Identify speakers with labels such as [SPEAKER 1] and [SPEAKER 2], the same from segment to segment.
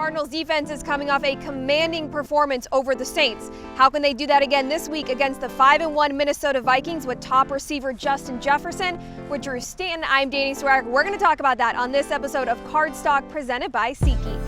[SPEAKER 1] Cardinals defense is coming off a commanding performance over the Saints. How can they do that again this week against the 5-1 Minnesota Vikings with top receiver Justin Jefferson? With Drew Stanton, I'm Dani Sureck. We're going to talk about that on this episode of Card Stock presented by SeatGeek.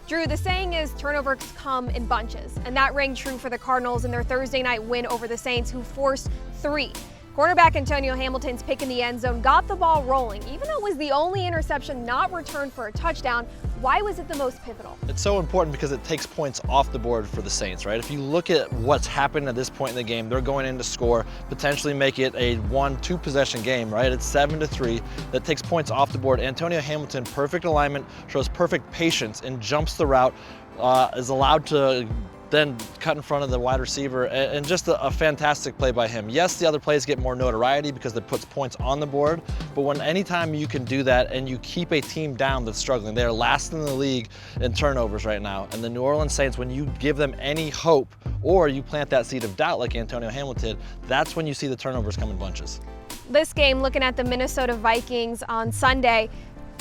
[SPEAKER 1] Drew, the saying is turnovers come in bunches, and that rang true for the Cardinals in their Thursday night win over the Saints, who forced 3. Quarterback Antonio Hamilton's pick in the end zone got the ball rolling. Even though it was the only interception not returned for a touchdown, why was it the most pivotal?
[SPEAKER 2] It's so important because it takes points off the board for the Saints, right? If you look at what's happened at this point in the game, they're going in to score, potentially make it a 1-2 possession game, right? It's 7-3. That takes points off the board. Antonio Hamilton, perfect alignment, shows perfect patience and jumps the route, is allowed to then cut in front of the wide receiver, and just a fantastic play by him. Yes, the other plays get more notoriety because it puts points on the board, but anytime you can do that and you keep a team down that's struggling, they're last in the league in turnovers right now. And the New Orleans Saints, when you give them any hope or you plant that seed of doubt like Antonio Hamilton, that's when you see the turnovers come in bunches. This
[SPEAKER 1] game, looking at the Minnesota Vikings on Sunday,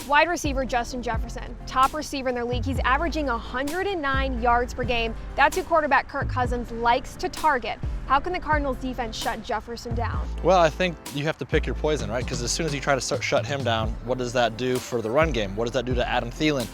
[SPEAKER 1] wide receiver Justin Jefferson, top receiver in their league. He's averaging 109 yards per game. That's who quarterback Kirk Cousins likes to target. How can the Cardinals defense shut Jefferson down?
[SPEAKER 2] Well, I think you have to pick your poison, right? Because as soon as you try to shut him down, what does that do for the run game? What does that do to Adam Thielen?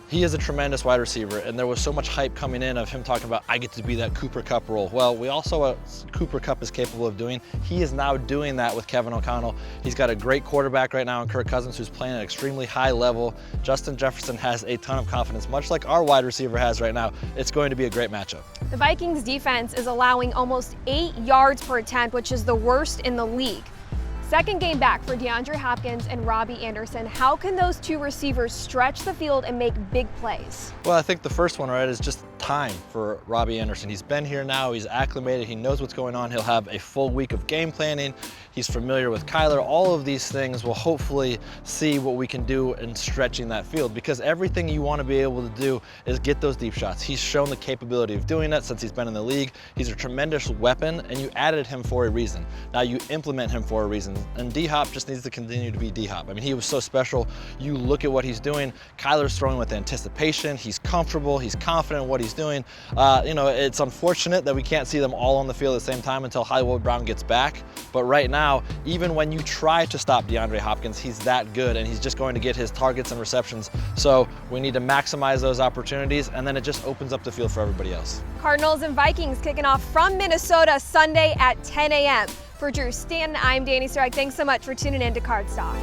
[SPEAKER 2] He is a tremendous wide receiver, and there was so much hype coming in of him talking about, I get to be that Cooper Kupp role. Well, we also what Cooper Kupp is capable of doing. He is now doing that with Kevin O'Connell. He's got a great quarterback right now in Kirk Cousins, who's playing at an extremely high level. Justin Jefferson has a ton of confidence, much like our wide receiver has right now. It's going to be a great matchup.
[SPEAKER 1] The Vikings defense is allowing almost 8 yards per attempt, which is the worst in the league. Second game back for DeAndre Hopkins and Robbie Anderson. How can those two receivers stretch the field and make big plays?
[SPEAKER 2] Well, I think the first one, right, is just time for Robbie Anderson. He's been here now, he's acclimated, he knows what's going on. He'll have a full week of game planning. He's familiar with Kyler. All of these things will hopefully see what we can do in stretching that field, because everything you want to be able to do is get those deep shots. He's shown the capability of doing that since he's been in the league. He's a tremendous weapon, and you added him for a reason. Now you implement him for a reason. And D-Hop just needs to continue to be D-Hop. I mean, he was so special. You look at what he's doing. Kyler's throwing with anticipation. He's comfortable. He's confident in what he's doing. It's unfortunate that we can't see them all on the field at the same time until Hollywood Brown gets back. But right now, even when you try to stop DeAndre Hopkins, he's that good, and he's just going to get his targets and receptions. So we need to maximize those opportunities, and then it just opens up the field for everybody else.
[SPEAKER 1] Cardinals and Vikings kicking off from Minnesota Sunday at 10 a.m. For Drew Stanton, I'm Dani Sureck. Thanks so much for tuning in to Card Stock.